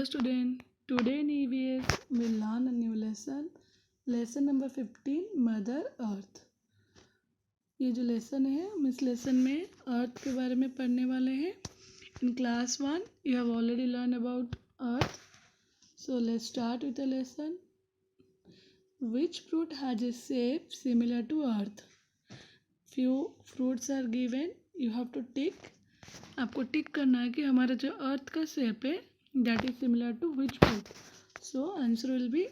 student, today in EVS we'll learn a new lesson number 15, Mother Earth। ये जो lesson है हम इस लेसन में अर्थ के बारे में पढ़ने वाले हैं। In class 1 you have already learned about earth, so let's start with the lesson। Which fruit has a shape similar to earth? Few fruits are given, you have to tick। आपको टिक करना है कि हमारा जो अर्थ का shape है that is similar to which fruit। So answer will be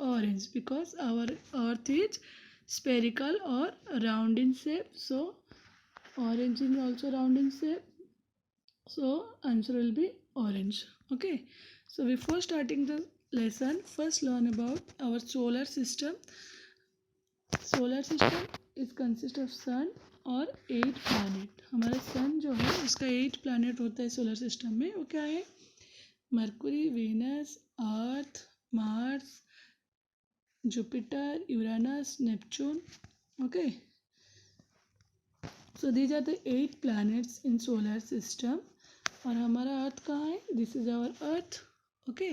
orange because our earth is spherical or round in shape, so orange is also round in shape, so answer will be orange। Okay, so before starting the lesson, first learn about our solar system। Solar system is consist of sun और 8 planet. हमारा सन जो है उसका 8 planet होता है solar system में। वो क्या है? Mercury, Venus, Earth, Mars, Jupiter, Uranus, Neptune. Okay, so these are the 8 planets in solar system. और हमारा अर्थ कहाँ है? This is our earth. Okay,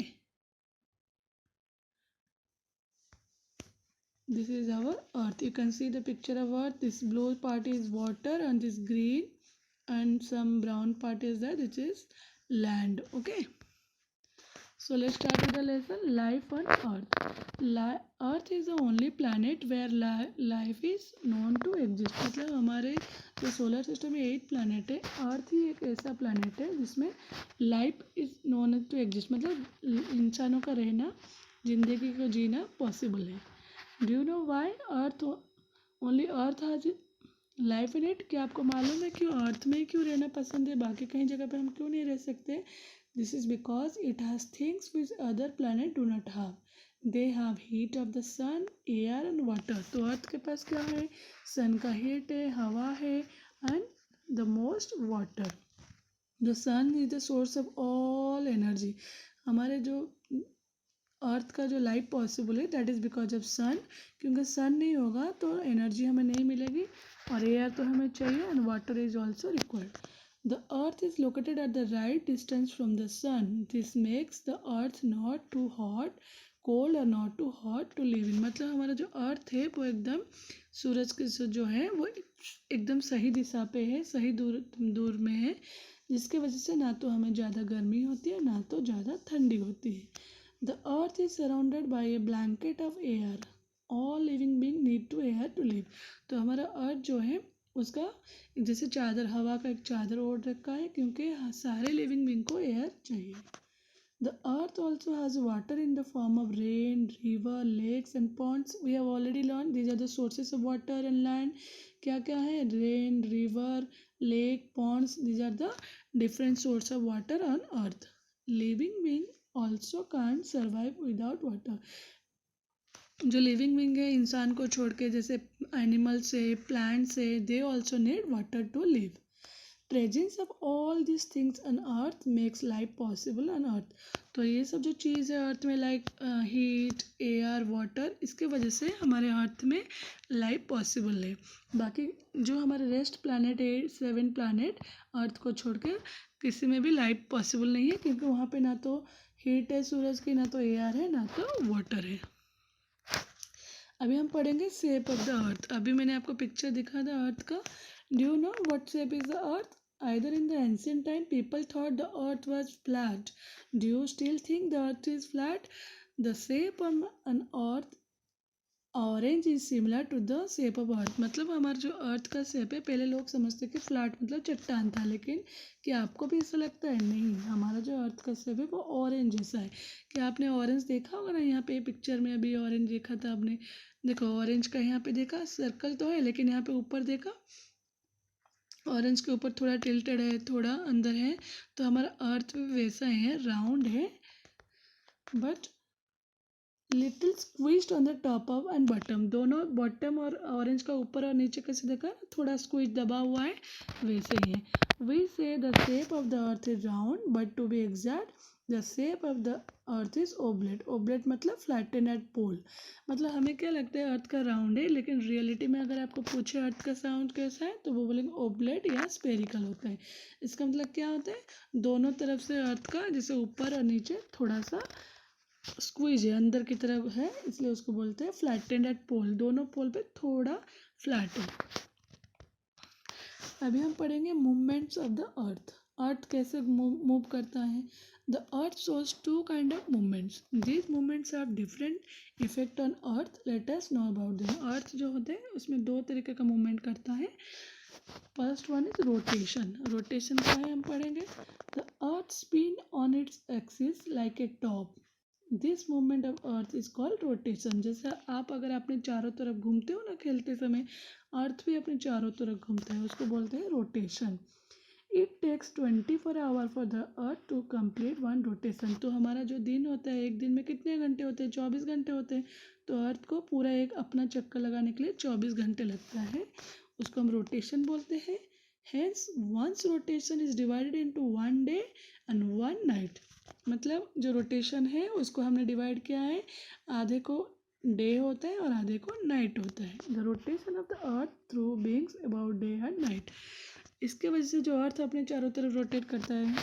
this is our earth। You can see the picture of earth। This blue part is water and this green and some brown part is there, which is land। Okay, so let's start with the lesson। Life on earth। earth is the only planet where life is known to exist। मतलब हमारे जो solar system में 8 planet है, अर्थ ही एक ऐसा planet है जिसमें life is known to exist. मतलब इंसानों का रहना, जिंदगी को जीना पॉसिबल है। Do you know why earth only earth has life in it? क्या आपको मालूम है क्यों अर्थ में क्यों रहना पसंद है, बाकी कहीं जगह पे हम क्यों नहीं रह सकते? This is because it has things which other planet do not have. They have heat of the sun, air and water. तो अर्थ के पास क्या है? सन का हीट है, हवा है and the most water. The sun is the source of all energy. हमारे जो अर्थ का जो लाइफ पॉसिबल है that is because of sun. क्योंकि सन नहीं होगा तो एनर्जी हमें नहीं मिलेगी और एयर तो हमें चाहिए and water is also required. The earth is located at the right distance from the sun. This makes the earth not too hot, cold और not too hot to live in. मतलब हमारा जो earth है वो एकदम सूरज के जो है वो एकदम सही दिशा पे है, सही दूर में है, जिसके वजह से ना तो हमें ज़्यादा गर्मी होती है ना तो ज़्यादा ठंडी होती है। The earth is surrounded by a blanket of air. All living beings need to air to live। तो हमारा अर्थ जो है उसका जैसे चादर, हवा का एक चादर ओढ़ रखा है क्योंकि सारे लिविंग बींग को एयर चाहिए। The earth also has water in the form of rain, river, lakes and ponds। We have already learned these are the sources of water and land। क्या क्या है? Rain, river, lake, ponds, these are the different sources of water on earth। Living being also can't survive without water। जो living being है इंसान को छोड़ के, जैसे एनिमल्स है, प्लांट्स है, they also need water to live. Presence of all this things on earth makes life possible on earth. तो ये सब जो चीज़ है अर्थ में, लाइक हीट, एयर, वाटर, इसके वजह से हमारे अर्थ में लाइफ पॉसिबल है। बाकी जो हमारे रेस्ट प्लानट है, 7 प्लानट, अर्थ को छोड़ के किसी में भी लाइफ पॉसिबल नहीं है क्योंकि वहाँ पे ना तो हीट है सूरज की, ना तो एयर है, ना तो वाटर है। अभी हम पढ़ेंगे शेप ऑफ द अर्थ। अभी मैंने आपको पिक्चर दिखा था अर्थ का। Do you know what shape is the earth? Either in the ancient time people thought the earth was flat। Do you still think the earth is flat? The shape of an earth orange is similar to the shape of earth. मतलब हमारा जो earth का shape है, पहले लोग समझते कि flat मतलब चट्टान था, लेकिन क्या आपको भी ऐसा लगता है? नहीं, हमारा जो अर्थ का शेप है वो ऑरेंज जैसा है। क्या आपने ऑरेंज देखा होगा ना? यहाँ पे पिक्चर में अभी ऑरेंज देखा था आपने। देखो ऑरेंज का यहाँ पे देखा, सर्कल तो है लेकिन यहाँ पे ऊपर देखा ऑरेंज के ऊपर थोड़ा टिल्टेड है, थोड़ा अंदर है। तो हमारा अर्थ भी वैसा है, राउंड है but little squeezed on the top of and bottom. दोनों बॉटम और ऑरेंज का ऊपर और नीचे कैसे देखा, थोड़ा स्क्वीज दबा हुआ है, वैसे ही है। We say the shape of the earth is round but to be exact the shape of the earth is oblate. Oblate मतलब फ्लैटन एट पोल। मतलब हमें क्या लगता है अर्थ का राउंड है, लेकिन रियलिटी में अगर आपको पूछे अर्थ का साउंड कैसा है तो वो बोलेंगे ओबलेट या स्पेरिकल होता है। इसका मतलब क्या होता है, दोनों तरफ से अर्थ का जैसे ऊपर और नीचे थोड़ा सा स्क्वीज है, अंदर की तरफ है, इसलिए उसको बोलते हैं फ्लैटेंड एट पोल। दोनों पोल पे थोड़ा फ्लैट है। अभी हम पढ़ेंगे movements of the earth. Earth कैसे मूव करता है। The earth shows two kind of movements. These movements have different effect on earth. Let us know about them. Earth जो होते हैं उसमें दो तरीके का मूवमेंट करता है। First one is rotation. Rotation क्या है हम पढ़ेंगे। The earth spin on its axis like a top. This movement of earth is called rotation. जैसे आप अगर अपने चारों तरफ घूमते हो ना खेलते समय, अर्थ भी अपने चारों तरफ घूमता है, उसको बोलते हैं rotation. It takes 24 hour for the earth to complete one rotation. तो हमारा जो दिन होता है, एक दिन में कितने घंटे होते हैं, 24 घंटे होते हैं। तो अर्थ को पूरा एक अपना चक्कर लगाने के लिए 24 घंटे लगता है, उसको हम रोटेशन बोलते हैं। Hence once rotation is divided into one day and one night. मतलब जो रोटेशन है उसको हमने डिवाइड किया है, आधे को डे होता है और आधे को नाइट होता है। The rotation of the earth through beings about day and night. इसके वजह से जो अर्थ अपने चारों तरफ रोटेट करता है,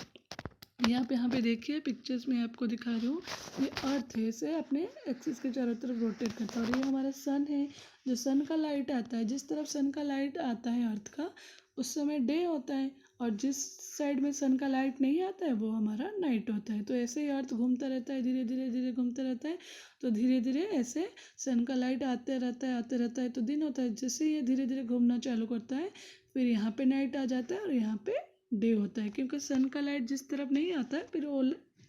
यहाँ पे देखिए पिक्चर्स में आपको दिखा रही हूँ, ये अर्थ है, इसे अपने एक्सिस के चारों तरफ रोटेट करता है। और ये हमारा सन है, जो सन का लाइट आता है, जिस तरफ सन का लाइट आता है अर्थ का, उस समय डे होता है, और जिस साइड में सन का लाइट नहीं आता है वो हमारा नाइट होता है। तो ऐसे ही अर्थ घूमता रहता है, धीरे धीरे धीरे घूमता रहता है। तो धीरे धीरे ऐसे सन का लाइट आते रहता है तो दिन होता है। जैसे ये धीरे धीरे घूमना चालू करता है, फिर यहाँ पे नाइट आ जाता है और यहाँ पे डे होता है, क्योंकि सन का लाइट जिस तरफ नहीं आता है फिर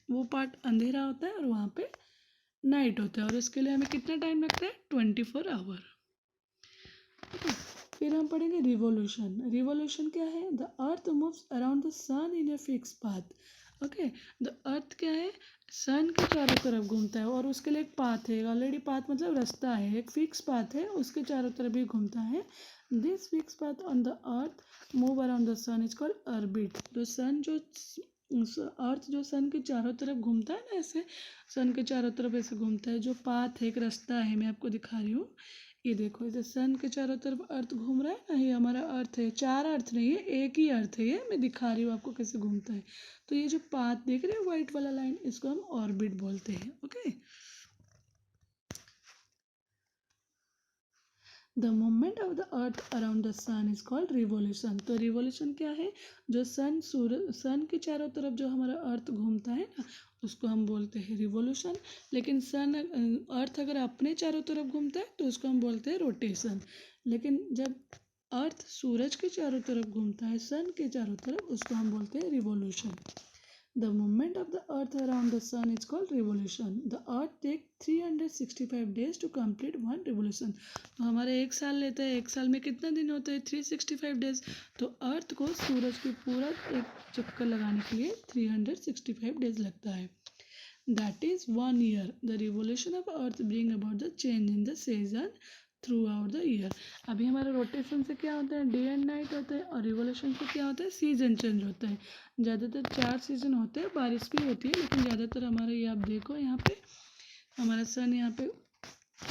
वो पार्ट अंधेरा होता है और वहाँ पे नाइट होता है। और उसके लिए हमें कितना टाइम लगता है, 24 आवर। फिर हम पढ़ेंगे रिवोल्यूशन। रिवोल्यूशन क्या है, the earth moves around the sun in a fix path. Okay, the earth क्या है, सन के चारों तरफ घूमता है और उसके लिए एक पाथ है, ऑलरेडी पाथ मतलब रास्ता है, एक फिक्स पाथ है, उसके चारों तरफ भी घूमता है। This fix path on the earth move around the sun is called orbit. तो सन जो अर्थ जो सन के चारों तरफ घूमता है ना, ऐसे सन के चारों तरफ ऐसे घूमता है, जो पाथ है, एक रास्ता है, मैं आपको दिखा रही हूँ। ये देखो, इधर सन के चारों तरफ अर्थ घूम रहा है ना, ये हमारा अर्थ है। चार अर्थ नहीं है, एक ही अर्थ है, ये मैं दिखा रही हूँ आपको कैसे घूमता है। तो ये जो पाथ देख रहे हैं व्हाइट वाला लाइन, इसको हम ऑर्बिट बोलते हैं। Okay, the movement of the earth around the sun is called revolution. तो रिवोल्यूशन क्या है, जो सन के चारों तरफ जो हमारा अर्थ घूमता है ना, उसको हम बोलते हैं रिवोल्यूशन। लेकिन अर्थ अगर अपने चारों तरफ घूमता है तो उसको हम बोलते हैं रोटेशन। लेकिन जब अर्थ सूरज के चारों तरफ घूमता है, सन के चारों तरफ, उसको हम बोलते हैं revolution. The movement of the earth around the sun is called revolution. The earth takes 365 days to complete one revolution. तो हमारे एक साल लेता है, एक साल में कितना दिन होता है, 365 डेज। तो अर्थ को सूरज के पूरा एक चक्कर लगाने के लिए 365 डेज लगता है। That is 1 year. The revolution of earth bring about the change in the season through out the year. अभी हमारा रोटेशन से क्या होता है, डे एंड नाइट होता है, और रिवोल्यूशन से क्या होता है, सीजन चेंज होता है। ज़्यादातर 4 सीजन होते हैं, बारिश भी होती है, लेकिन ज़्यादातर हमारे ये आप देखो यहाँ पे हमारा सन यहाँ पे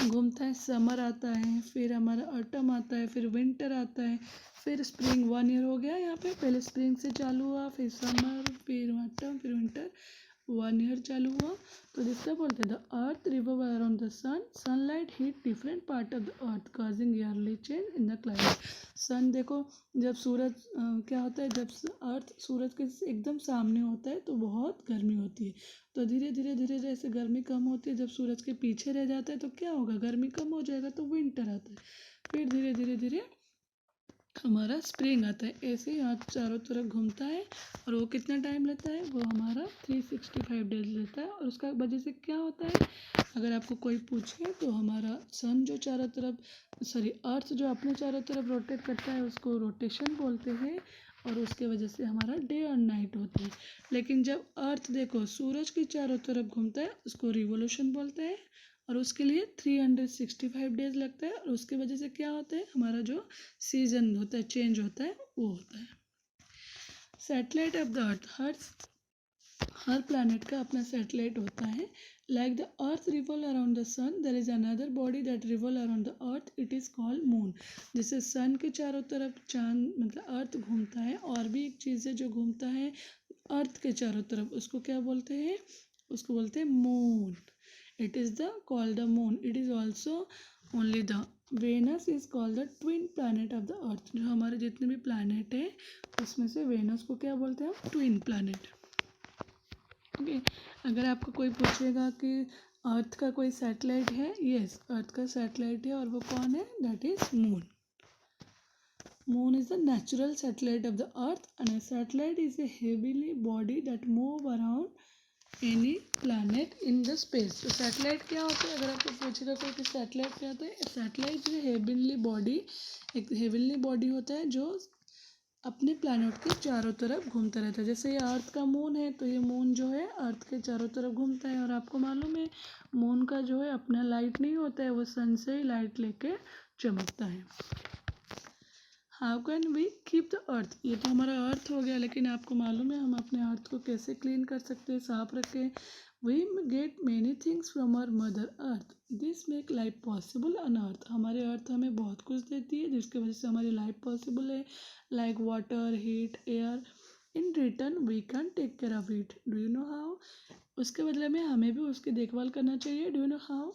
घूमता है। समर आता है, फिर हमारा ऑटम आता है, फिर विंटर आता है, फिर स्प्रिंग। 1 ईयर हो गया यहाँ पे, पहले स्प्रिंग से चालू हुआ, फिर समर, फिर ऑटम, फिर विंटर, 1 ईयर चालू हुआ। तो जिसका बोलते हैं the earth revolve around the sun, sunlight heat different part of the earth causing yearly change in the climate. Sun देखो, जब सूरज क्या होता है, जब अर्थ सूरज के एकदम सामने होता है तो बहुत गर्मी होती है। तो धीरे धीरे धीरे जैसे गर्मी कम होती है, जब सूरज के पीछे रह जाता है तो क्या होगा, गर्मी कम हो जाएगा, तो विंटर आता है। फिर धीरे धीरे धीरे हमारा स्प्रिंग आता है। ऐसे ही हाथ चारों तरफ घूमता है, और वो कितना टाइम लेता है, वो हमारा 365 डेज लेता है। और उसका वजह से क्या होता है, अगर आपको कोई पूछे तो हमारा सन जो चारों तरफ अर्थ जो अपने चारों तरफ रोटेट करता है उसको रोटेशन बोलते हैं, और उसके वजह से हमारा डे और नाइट होती है। लेकिन जब अर्थ देखो सूरज के चारों तरफ घूमता है, उसको रिवोल्यूशन बोलते हैं, और उसके लिए 365 डेज लगता है। और उसके वजह से क्या होता है, हमारा जो सीजन होता है चेंज होता है, वो होता है। Satellite of the earth. हर प्लैनेट का अपना सैटेलाइट होता है. Like the earth revolve around the sun, there is another body that revolve around the earth, it is called moon. जैसे सन के चारों तरफ चांद मतलब अर्थ घूमता है, और भी एक चीज़ है जो घूमता है अर्थ के चारों तरफ, उसको क्या बोलते हैं? उसको बोलते हैं moon. It is the called the moon. It is also only the Venus is called the twin planet of the earth. जो हमारे जितने भी प्लैनेट हैं उसमें से वेनस को क्या बोलते हैं? Twin planet. ओके. अगर आपको कोई पूछेगा कि अर्थ का कोई सैटेलाइट है, यस, अर्थ का सैटेलाइट है, और वो कौन है? That is moon. Moon is the natural satellite of the Earth, and a satellite is a heavenly body that move around any planet in the space. तो सैटेलाइट क्या होता है? अगर आपको पूछेगा कोई कि सैटेलाइट क्या होता है, सैटेलाइट जो हेवनली बॉडी, एक हेवनली बॉडी होता है जो अपने प्लैनेट के चारों तरफ घूमता रहता है. जैसे ये अर्थ का मून है, तो ये मून जो है अर्थ के चारों तरफ घूमता है. और आपको मालूम है मून का जो है अपना लाइट नहीं होता है, वो सन से ही लाइट लेके चमकता है. How can we keep the earth? ये तो हमारा अर्थ हो गया, लेकिन आपको मालूम है हम अपने अर्थ को कैसे क्लीन कर सकते हैं, साफ रखें? We get many things from our mother earth, this make life possible on earth. हमारे अर्थ हमें बहुत कुछ देती है जिसकी वजह से हमारी लाइफ पॉसिबल है. Like water, heat, air. In return we can take care of it. Do you know how? उसके बदले में हमें भी उसकी देखभाल करना चाहिए. Do you know how?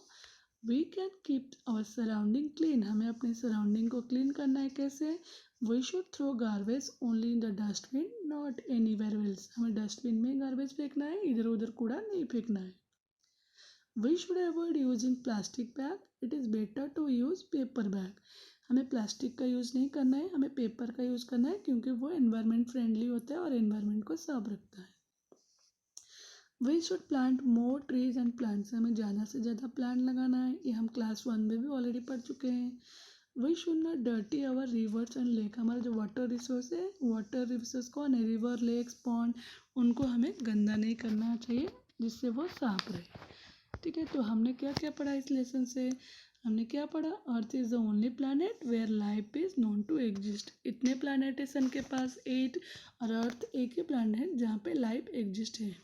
We can keep our surrounding clean. हमें अपने सराउंडिंग को क्लीन करना है. कैसे? We should throw garbage only in the dustbin, not anywhere else. हमें डस्टबिन में गार्बेज फेंकना है, इधर उधर कूड़ा नहीं फेंकना है. We should avoid using plastic bag, it is better to use paper bag. हमें प्लास्टिक का यूज़ नहीं करना है, हमें पेपर का यूज़ करना है, क्योंकि वो एनवायरनमेंट फ्रेंडली होता है और एनवायरनमेंट को साफ रखता है. We should plant more trees and plants. हमें ज़्यादा से ज़्यादा प्लांट लगाना है. ये हम क्लास 1 में भी ऑलरेडी पढ़ चुके हैं. We should not dirty our rivers and lake. हमारा जो वाटर रिसोर्स है, वाटर रिसोर्स कौन है? River, lakes, pond. उनको हमें गंदा नहीं करना चाहिए, जिससे वो साफ रहे. ठीक है. तो हमने क्या क्या पढ़ा इस लेसन से? हमने क्या पढ़ा? Earth is the only planet where life is known to exist. इतने प्लानट है सन के पास 8, और अर्थ एक ही प्लानट है जहाँ पे लाइफ एग्जिस्ट है.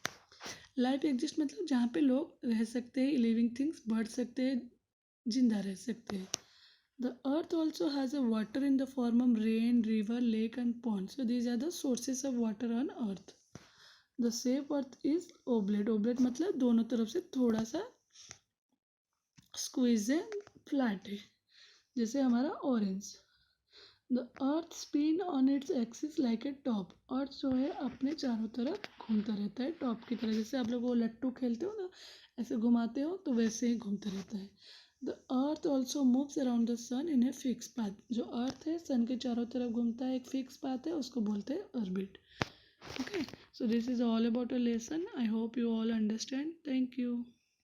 लाइफ एग्जिस्ट मतलब जहाँ पे लोग रह सकते हैं, लिविंग थिंग्स बढ़ सकते हैं, जिंदा रह सकते हैं. The earth also has a water in the form of rain, river, lake and pond. So these are the sources of water on earth. The shape earth is oblate. Oblate मतलब दोनों तरफ से थोड़ा सा स्क्वीज है, flat है, जैसे हमारा orange. The earth spin on its axis like a top. Earth जो है अपने चारों तरफ घूमता रहता है टॉप की तरह. जैसे आप लोग वो लट्टू खेलते हो ना, ऐसे घुमाते हो, तो वैसे ही घूमता रहता है. The earth also moves around the sun in a fix path. जो अर्थ है सन के चारों तरफ घूमता है, एक फिक्स पाथ है, उसको बोलते हैं orbit. Okay. So this is all about a lesson. I hope you all understand. Thank you.